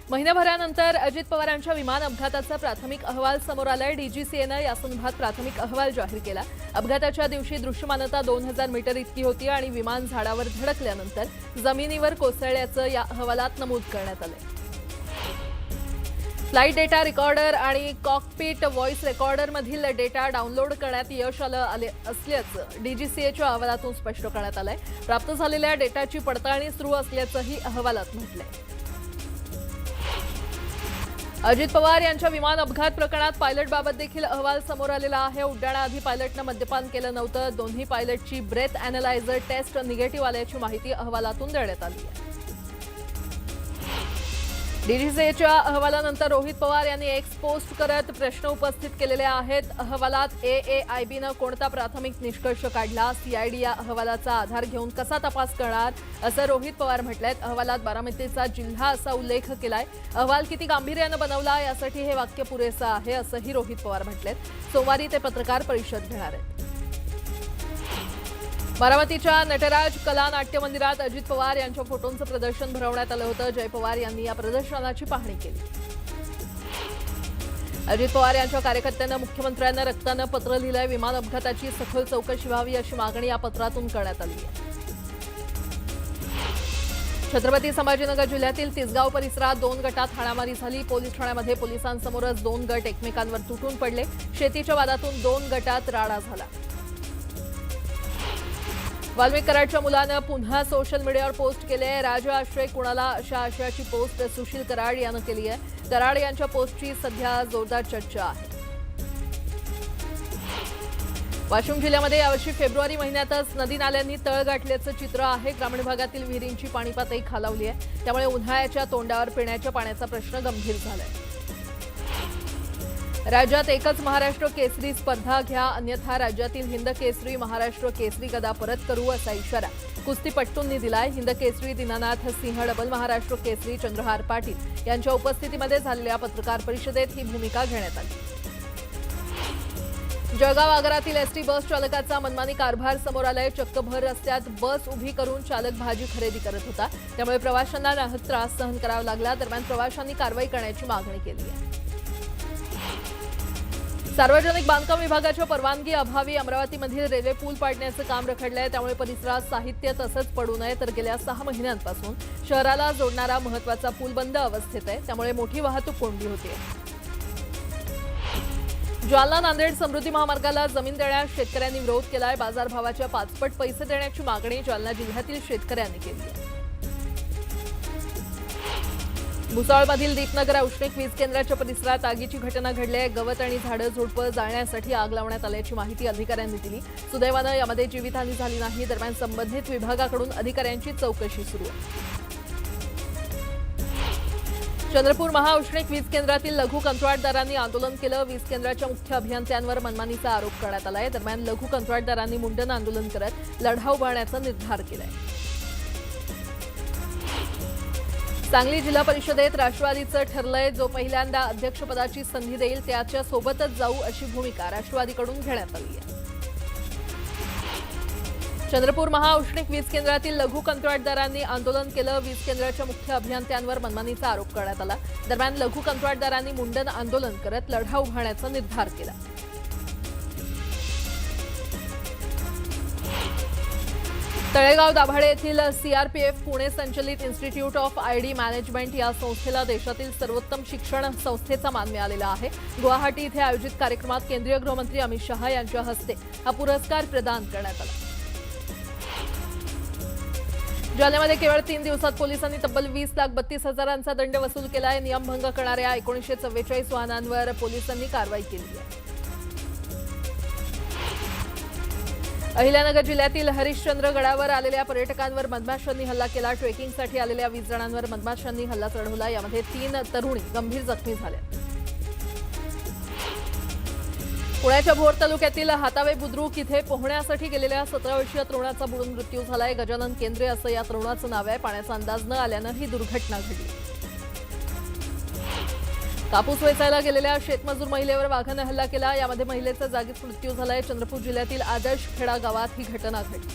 महिनाभरानंतर अजित पवारांच्या विमान अपघाताचा प्राथमिक अहवाल समोर आलाय। डीजीसीएनं यासंदर्भात प्राथमिक अहवाल जाहीर केला। अपघाताच्या दिवशी दृश्यमानता 2000 मीटर इतकी होती आणि विमान झाडावर धडकल्यानंतर जमिनीवर कोसळल्याचं या अहवालात नमूद करण्यात आलंय। फ्लाइट डेटा रेकॉर्डर आणि कॉकपिट व्हॉइस रेकॉर्डरमधील डेटा डाउनलोड करण्यात यश आलं असल्याचं डीजीसीएच्या अहवालातून स्पष्ट करण्यात आलंय। प्राप्त झालेल्या डेटाची पडताळणी सुरू असल्याचंही अहवालात म्हटलंय। अजित पवार यांच्या विमान अपघात प्रकरणात पायलटबाबत देखील अहवाल समोर आलेला आहे। उड्डाणाआधी पायलटनं मद्यपान केलं नव्हतं। दोन्ही पायलटची ब्रेथ अॅनालायझर टेस्ट निगेटिव्ह आल्याची माहिती अहवालातून देण्यात आली आहे। डीजीसीएच्या अहवालानंतर रोहित पवार यांनी एक्स पोस्ट करत प्रश्न उपस्थित केलेले आहेत। अहवालात एएआयबीनं कोणता प्राथमिक निष्कर्ष काढला, सीआयडी या अहवालाचा आधार घेऊन कसा तपास करणार, असं रोहित पवार म्हटलंय। अहवालात बारामतीचा जिल्हा असा उल्लेख केलाय। अहवाल किती गांभीर्यानं बनवला यासाठी हे वाक्य पुरेसं आहे, असंही रोहित पवार म्हटलंय। सोमवारी ते पत्रकार परिषद घेणार आहेत। बारामतीच्या नटराज कला नाट्य मंदिरात अजित पवार यांच्या फोटोंचं प्रदर्शन भरवण्यात आलं होतं। जय पवार यांनी या प्रदर्शनाची पाहणी केली। अजित पवार यांच्या कार्यकर्त्यांना मुख्यमंत्र्यांना रक्तानं पत्र लिहिलंय। विमान अपघाताची सखोल चौकशी व्हावी अशी मागणी या पत्रातून करण्यात आली आहे। छत्रपती संभाजीनगर जिल्ह्यातील तिसगाव परिसरात 2 गटात हाणामारी झाली। पोलीस ठाण्यामध्ये पोलिसांसमोरच 2 गट एकमेकांवर तुटून पडले। शेतीच्या वादातून 2 गटात राडा झाला। वाल्मिक कराडच्या मुलानं पुन्हा सोशल मीडियावर पोस्ट केली आहे। राजा आश्रय कुणाला अशा आशयाची पोस्ट सुशील कराड यानं केली आहे। कराड यांच्या पोस्टची सध्या जोरदार चर्चा आहे। वाशिम जिल्ह्यामध्ये यावर्षी फेब्रुवारी महिन्यातच नदी नाल्यांनी तळ गाठल्याचं चित्र आहे। ग्रामीण भागातील विहिरींची पाणी पातळी खालावली आहे। त्यामुळे उन्हाळ्याच्या तोंडावर पिण्याच्या पाण्याचा प्रश्न गंभीर झालाय। राज्यात एकच महाराष्ट्र केसरी स्पर्धा घ्या, अन्यथा राज्यातील हिंद केसरी महाराष्ट्र केसरी गदा परत करू असा इशारा कुस्तीपटूंनी दिलाय। हिंद केसरी दीनानाथ सिंह, डबल महाराष्ट्र केसरी चंद्रहार पाटील यांच्या उपस्थितीमध्ये झालेल्या पत्रकार परिषदेत ही भूमिका घेण्यात आली। जळगाव आगारातील एसटी बस चालकाचा मनमानी कारभार समोर आलाय। चक्क भर रस्त्यात बस उभी करून चालक भाजी खरेदी करत होता। त्यामुळे प्रवाशांना नाहक त्रास सहन करावा लागला। दरम्यान प्रवाशांनी कारवाई करण्याची मागणी केली आहे। सार्वजनिक बांधकाम विभागाच्या परवानगी अभावी अमरावतीमधील रेल्वे पूल पाडण्याचं काम रखडलंय। त्यामुळे परिसरात साहित्य तसंच पडू नये, तर गेल्या 6 महिन्यांपासून शहराला जोडणारा महत्त्वाचा पूल बंद अवस्थेत आहे। त्यामुळे मोठी वाहतूक कोंडी होते। जालना नांदेड समृद्धी महामार्गाला जमीन देण्यास शेतकऱ्यांनी विरोध केलाय। बाजारभावाच्या 5 पट पैसे देण्याची मागणी जालना जिल्ह्यातील शेतकऱ्यांनी केली आहे। भुसावळमधील दीपनगर औष्णिक वीज केंद्राच्या परिसरात आगीची घटना घडली आहे। गवत आणि झाडं झुडपं जाळण्यासाठी आग लावण्यात आल्याची माहिती अधिकाऱ्यांनी दिली। सुदैवानं यामध्ये जीवितहानी झाली नाही। दरम्यान संबंधित विभागाकडून अधिकाऱ्यांची चौकशी सुरू आहे। चंद्रपूर महाऔष्णिक वीज केंद्रातील लघु कंत्राटदारांनी आंदोलन केलं। वीज केंद्राच्या मुख्य अभियंत्यांवर मनमानीचा आरोप करण्यात आलाय। दरम्यान लघु कंत्राटदारांनी मुंडन आंदोलन करत लढा उभारण्याचा निर्धार केलाय। सांगली जिल्हा परिषदेत राष्ट्रवादीचं ठरलंय। जो पहिल्यांदा अध्यक्षपदाची संधी देईल त्याच्या सोबतच जाऊ अशी भूमिका राष्ट्रवादीकडून घेण्यात आली आहे। चंद्रपूर महाऔष्णिक वीज केंद्रातील लघु कंत्राटदारांनी आंदोलन केलं। वीज केंद्राच्या मुख्य अभियंत्यांवर मनमानीचा आरोप करण्यात आला। दरम्यान लघु कंत्राटदारांनी मुंडन आंदोलन करत लढा उभारण्याचा निर्धार केला। तळेगाव दाभाडे येथील सीआरपीएफ पुणे संचलित इन्स्टिट्यूट ऑफ आयडी मॅनेजमेंट या संस्थेला देशातील सर्वोत्तम शिक्षण संस्थेचा मान मिळालेला आहे। गुवाहाटी इथे आयोजित कार्यक्रमात केंद्रीय गृहमंत्री अमित शहा यांच्या हस्ते हा पुरस्कार प्रदान करण्यात आला। जालन्यामध्ये केवळ 3 दिवसात पोलिसांनी तब्बल 20,32,000चा दंड वसूल केलाय। नियमभंग करणाऱ्या 1944 वाहनांवर पोलिसांनी कारवाई केली आहे। अहिल्यानगर जिल्ह्यातील हरिश्चंद्र गडावर आलेल्या पर्यटकांवर मधमाशांनी हल्ला केला। ट्रेकिंगसाठी आलेल्या 20 जणांवर मधमाशांनी हल्ला चढवला। यामध्ये 3 तरुणी गंभीर जखमी झाल्या। पुण्याच्या भोर तालुक्यातील हातावे बुद्रुक इथे पोहण्यासाठी गेलेल्या 17 वर्षीय तरुणाचा बुडून मृत्यू झालाय। गजानन केंद्रे असं या तरुणाचं नाव आहे। पाण्याचा अंदाज न आल्यानं ही दुर्घटना घडली। कापूस वेचायला गेलेल्या शेतमजूर महिलेवर वाघाने हल्ला केला। यामध्ये महिलेचा जागीच मृत्यू झालाय। चंद्रपूर जिल्ह्यातील आदर्श खेडा गावात ही घटना घडली।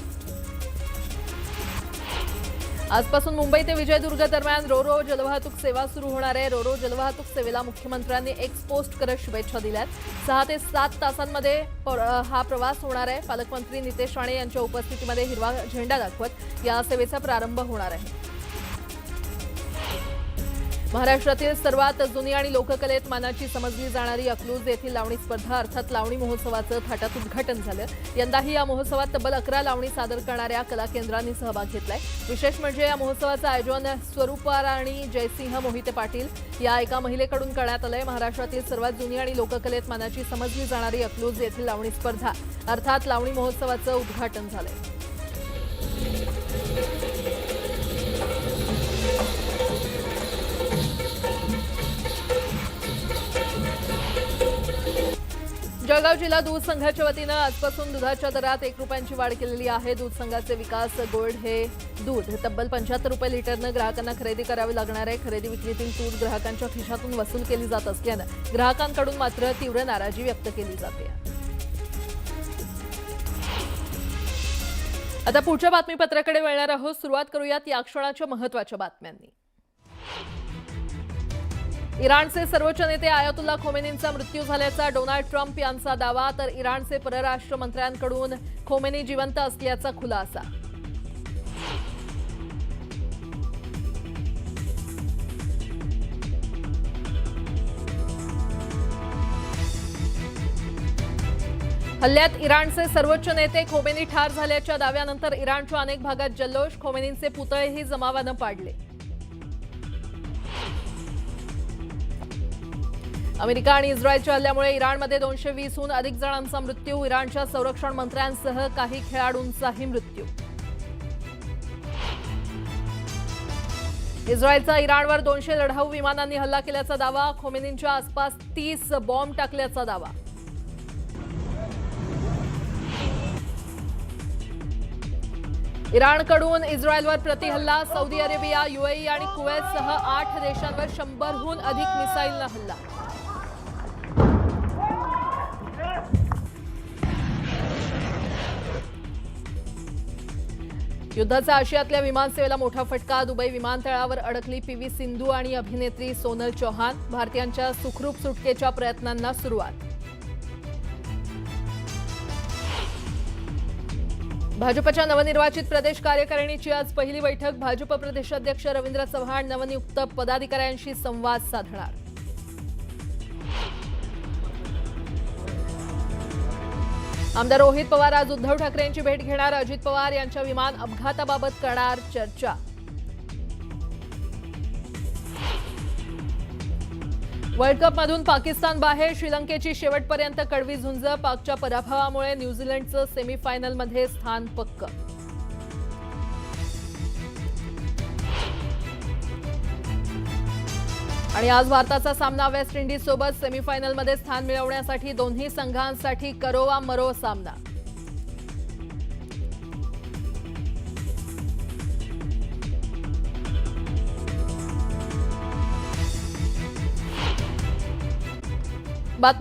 आजपासून मुंबई ते विजयदुर्ग दरम्यान रोरो जलवाहतूक सेवा सुरू होणार आहे। रोरो जलवाहतूक सेवेला मुख्यमंत्र्यांनी एक्स पोस्ट करत शुभेच्छा दिल्यात। 6 ते 7 तासांमध्ये हा प्रवास होणार आहे। पालकमंत्री नितेश राणे यांच्या उपस्थितीमध्ये हिरवा झेंडा दाखवत या सेवेचा प्रारंभ होणार आहे। महाराष्ट्रातील सर्वात जुनी आणि लोककलेत मानाची समजली जाणारी अकलूज येथील लावणी स्पर्धा अर्थात लावणी महोत्सवाचं थाटात उद्घाटन झालं। यंदाही या महोत्सवात तब्बल 11 लावणी सादर करणाऱ्या कला केंद्रांनी सहभाग घेतलाय। विशेष म्हणजे या महोत्सवाचं आयोजन स्वरूपराणी जयसिंह मोहिते पाटील या एका महिलेकडून करण्यात आलंय। महाराष्ट्रातील सर्वात जुनी आणि लोककलेत मानाची समजली जाणारी अकलूज येथील लावणी स्पर्धा अर्थात लावणी महोत्सवाचं उद्घाटन झालंय। जळगाव जिल्हा दूध संघाच्या वतीनं आजपासून दुधाच्या दरात 1 रुपयांची वाढ केलेली आहे। दूध संघाचे विकास गोल्ड हे दूध तब्बल 75 रुपये लिटरनं ग्राहकांना खरेदी करावी लागणार आहे। खरेदी विक्रीतील तूट ग्राहकांच्या खिशातून वसूल केली जात असल्यानं ग्राहकांकडून मात्र तीव्र नाराजी व्यक्त केली जाते। आता पुढच्या बातमीपत्राकडे वळणार आहोत। सुरुवात करूयात या क्षणाच्या महत्त्वाच्या बातम्यांनी। इराणचे सर्वोच्च नेते आयतुल्ला खोमेनींचा मृत्यू झाल्याचा डोनाल्ड ट्रम्प यांचा दावा, तर इराणचे परराष्ट्र मंत्र्यांकडून खोमेनी जिवंत असल्याचा खुलासा। हल्ल्यात इराणचे सर्वोच्च नेते खोमेनी ठार झाल्याच्या दाव्यानंतर इराणच्या अनेक भागात जल्लोष, खोमेनींचे पुतळेही जमावानं पाडले। अमेरिका आणि इस्रायलच्या हल्ल्यामुळे इराणमध्ये 220हून अधिक जणांचा मृत्यू, इराणच्या संरक्षण मंत्र्यांसह काही खेळाडूंचाही मृत्यू। इस्रायलचा इराणवर 200 लढाऊ विमानांनी हल्ला केल्याचा दावा, खोमेनींच्या आसपास 30 बॉम्ब टाकल्याचा दावा। इराणकडून इस्रायलवर प्रतिहल्ला, सौदी अरेबिया, UAE आणि कुवेतसह 8 देशांवर 100हून अधिक मिसाईलनं हल्ला। युद्धाचा आशियातल्या विमानसेवेला मोठा फटका, दुबई विमानतळावर अडकली PV सिंधू आणि अभिनेत्री सोनल चौहान, भारतीयांच्या सुखरूप सुटकेच्या प्रयत्नांना सुरुवात। भाजपच्या नवनिर्वाचित प्रदेश कार्यकारिणीची आज पहिली बैठक, भाजप प्रदेशाध्यक्ष रवींद्र चव्हाण नवनियुक्त पदाधिकाऱ्यांशी संवाद साधणार। आमदार रोहित पवार आज उद्धव ठाकरेंची भेट घेणार, अजित पवार यांच्या विमान अपघाताबाबत करणार चर्चा। वर्ल्ड कपमधून पाकिस्तान बाहेर, श्रीलंकेची शेवटपर्यंत कडवी झुंज, पाकच्या पराभवामुळे न्यूझीलंडचं सेमीफायनलमध्ये स्थान पक्क। आणि आज भारताचा सामना वेस्ट इंडिज सोबत सेमीफायनलमध्ये स्थान मिळवण्यासाठी दोन्ही संघांसाठी करो वा मरो सामना।